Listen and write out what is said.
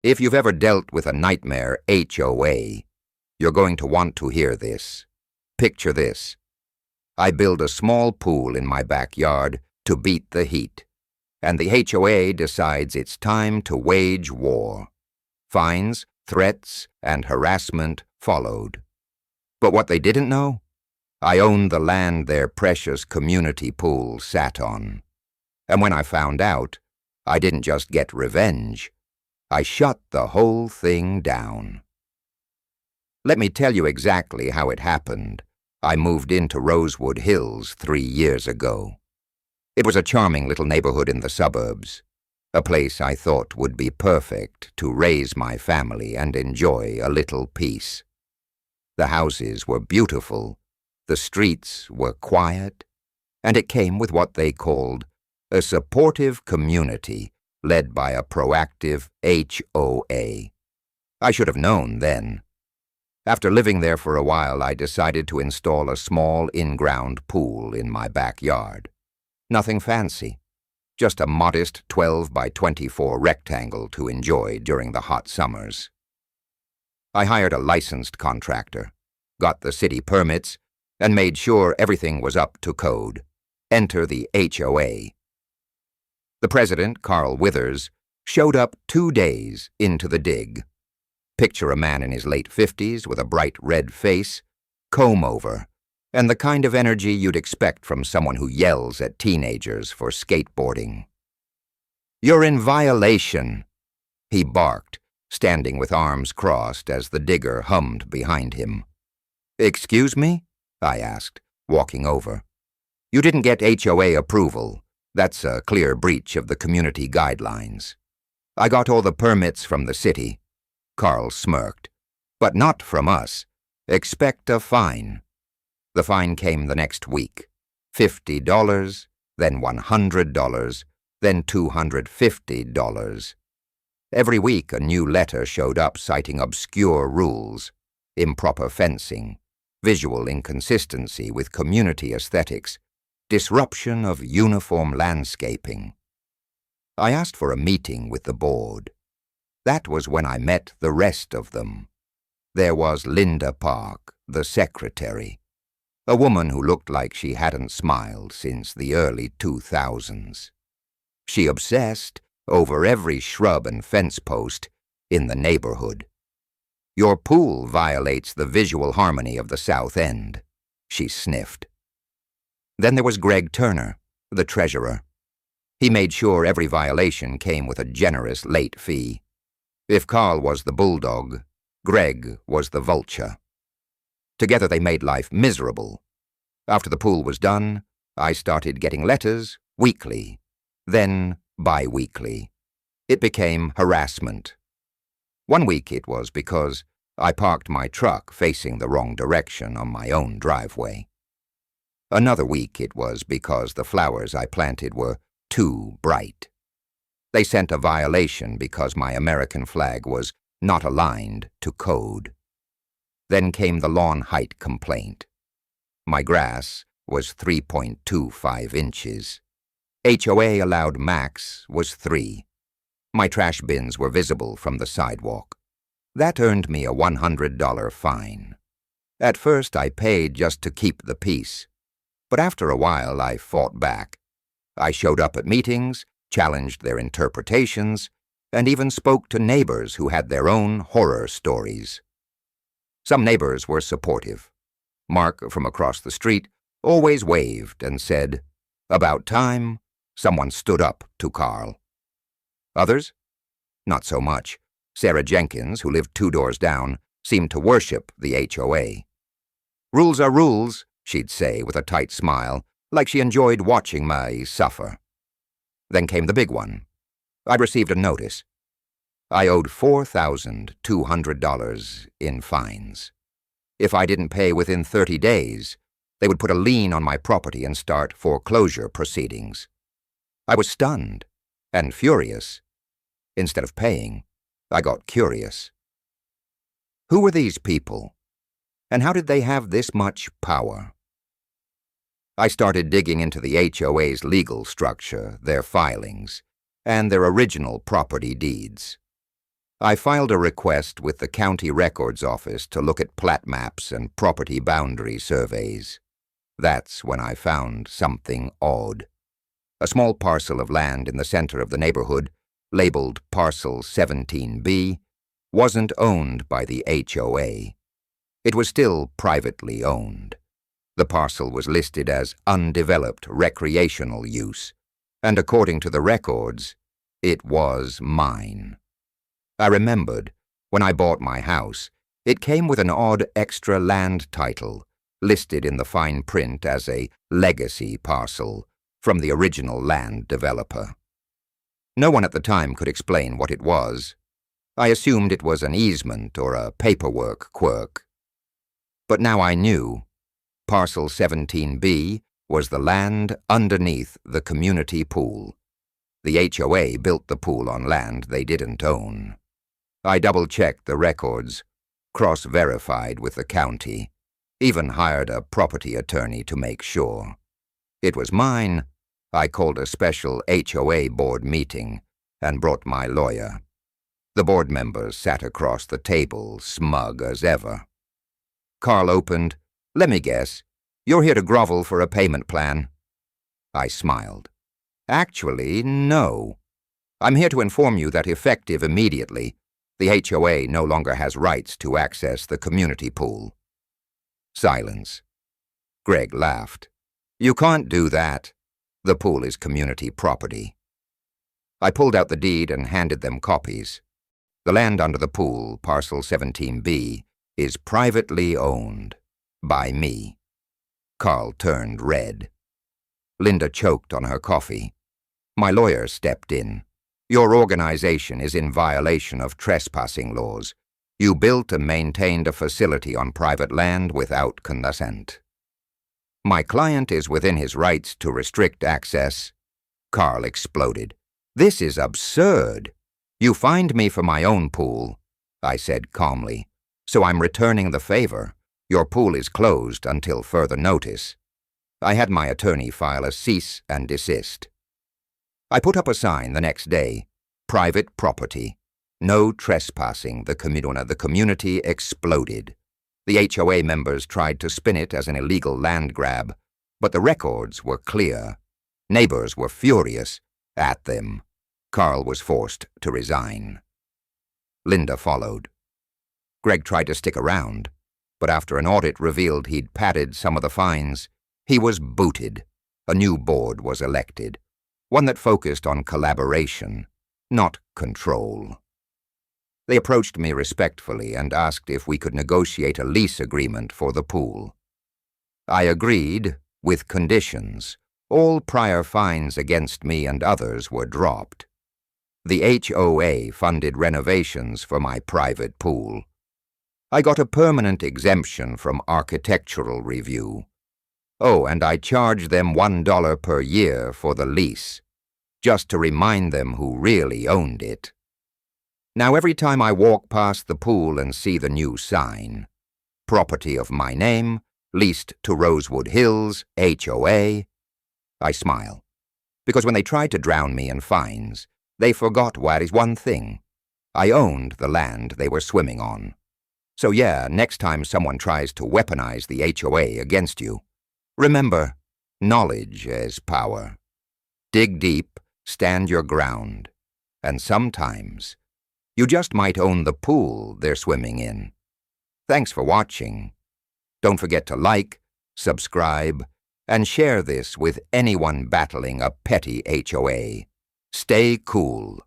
If you've ever dealt with a nightmare HOA, you're going to want to hear this. Picture this. I build a small pool in my backyard to beat the heat, and the HOA decides it's time to wage war. Fines, threats, and harassment followed. But what they didn't know? I owned the land their precious community pool sat on. And when I found out, I didn't just get revenge. I shut the whole thing down. Let me tell you exactly how it happened. I moved into Rosewood Hills 3 years ago. It was a charming little neighborhood in the suburbs, a place I thought would be perfect to raise my family and enjoy a little peace. The houses were beautiful, the streets were quiet, and it came with what they called a supportive community led by a proactive HOA. I should have known then. After living there for a while, I decided to install a small in-ground pool in my backyard. Nothing fancy, just a modest 12 by 24 rectangle to enjoy during the hot summers. I hired a licensed contractor, got the city permits, and made sure everything was up to code. Enter the HOA. The president, Carl Withers, showed up 2 days into the dig. Picture a man in his late 50s with a bright red face, comb-over, and the kind of energy you'd expect from someone who yells at teenagers for skateboarding. "You're in violation," he barked, standing with arms crossed as the digger hummed behind him. "Excuse me?" I asked, walking over. "You didn't get HOA approval. That's a clear breach of the community guidelines." "I got all the permits from the city," Carl smirked. "But not from us. Expect a fine." The fine came the next week. $50, then $100, then $250. Every week a new letter showed up citing obscure rules, improper fencing, visual inconsistency with community aesthetics, disruption of uniform landscaping. I asked for a meeting with the board. That was when I met the rest of them. There was Linda Park, the secretary, a woman who looked like she hadn't smiled since the early 2000s. She obsessed over every shrub and fence post in the neighborhood. "Your pool violates the visual harmony of the South End," she sniffed. Then there was Greg Turner, the treasurer. He made sure every violation came with a generous late fee. If Carl was the bulldog, Greg was the vulture. Together they made life miserable. After the pool was done, I started getting letters weekly, then bi-weekly. It became harassment. One week it was because I parked my truck facing the wrong direction on my own driveway. Another week it was because the flowers I planted were too bright. They sent a violation because my American flag was not aligned to code. Then came the lawn height complaint. My grass was 3.25 inches. HOA allowed max was 3. My trash bins were visible from the sidewalk. That earned me a $100 fine. At first I paid just to keep the peace, but after a while I fought back. I showed up at meetings, challenged their interpretations, and even spoke to neighbors who had their own horror stories. Some neighbors were supportive. Mark, from across the street, always waved and said, "About time someone stood up to Carl." Others? Not so much. Sarah Jenkins, who lived 2 doors down, seemed to worship the HOA. "Rules are rules," she'd say with a tight smile, like she enjoyed watching me suffer. Then came the big one. I received a notice. I owed $4,200 in fines. If I didn't pay within 30 days, they would put a lien on my property and start foreclosure proceedings. I was stunned and furious. Instead of paying, I got curious. Who were these people? And how did they have this much power? I started digging into the HOA's legal structure, their filings, and their original property deeds. I filed a request with the county records office to look at plat maps and property boundary surveys. That's when I found something odd. A small parcel of land in the center of the neighborhood, labeled Parcel 17B, wasn't owned by the HOA. It was still privately owned. The parcel was listed as undeveloped recreational use, and according to the records, it was mine. I remembered, when I bought my house, it came with an odd extra land title, listed in the fine print as a legacy parcel from the original land developer. No one at the time could explain what it was. I assumed it was an easement or a paperwork quirk. But now I knew. Parcel 17B was the land underneath the community pool. The HOA built the pool on land they didn't own. I double-checked the records, cross-verified with the county, even hired a property attorney to make sure. It was mine. I called a special HOA board meeting and brought my lawyer. The board members sat across the table, smug as ever. Carl opened. "Let me guess. You're here to grovel for a payment plan." I smiled. "Actually, no. I'm here to inform you that effective immediately, the HOA no longer has rights to access the community pool." Silence. Greg laughed. "You can't do that. The pool is community property." I pulled out the deed and handed them copies. The land under the pool, Parcel 17B, is privately owned by me. Carl turned red. Linda choked on her coffee. My lawyer stepped in. "Your organization is in violation of trespassing laws. You built and maintained a facility on private land without consent." "My client is within his rights to restrict access." Carl exploded. "This is absurd. You fined me for my own pool," I said calmly, "so I'm returning the favor. Your pool is closed until further notice." I had my attorney file a cease and desist. I put up a sign the next day, "Private property. No trespassing." The community exploded. The HOA members tried to spin it as an illegal land grab, but the records were clear. Neighbors were furious at them. Carl was forced to resign. Linda followed. Greg tried to stick around, but after an audit revealed he'd padded some of the fines, he was booted. A new board was elected, one that focused on collaboration, not control. They approached me respectfully and asked if we could negotiate a lease agreement for the pool. I agreed, with conditions. All prior fines against me and others were dropped. The HOA funded renovations for my private pool. I got a permanent exemption from architectural review. Oh, and I charged them $1 per year for the lease, just to remind them who really owned it. Now every time I walk past the pool and see the new sign, "Property of my name, leased to Rosewood Hills, HOA," I smile. Because when they tried to drown me in fines, they forgot one thing. I owned the land they were swimming on. So yeah, next time someone tries to weaponize the HOA against you, remember, knowledge is power. Dig deep, stand your ground, and sometimes you just might own the pool they're swimming in. Thanks for watching. Don't forget to like, subscribe, and share this with anyone battling a petty HOA. Stay cool.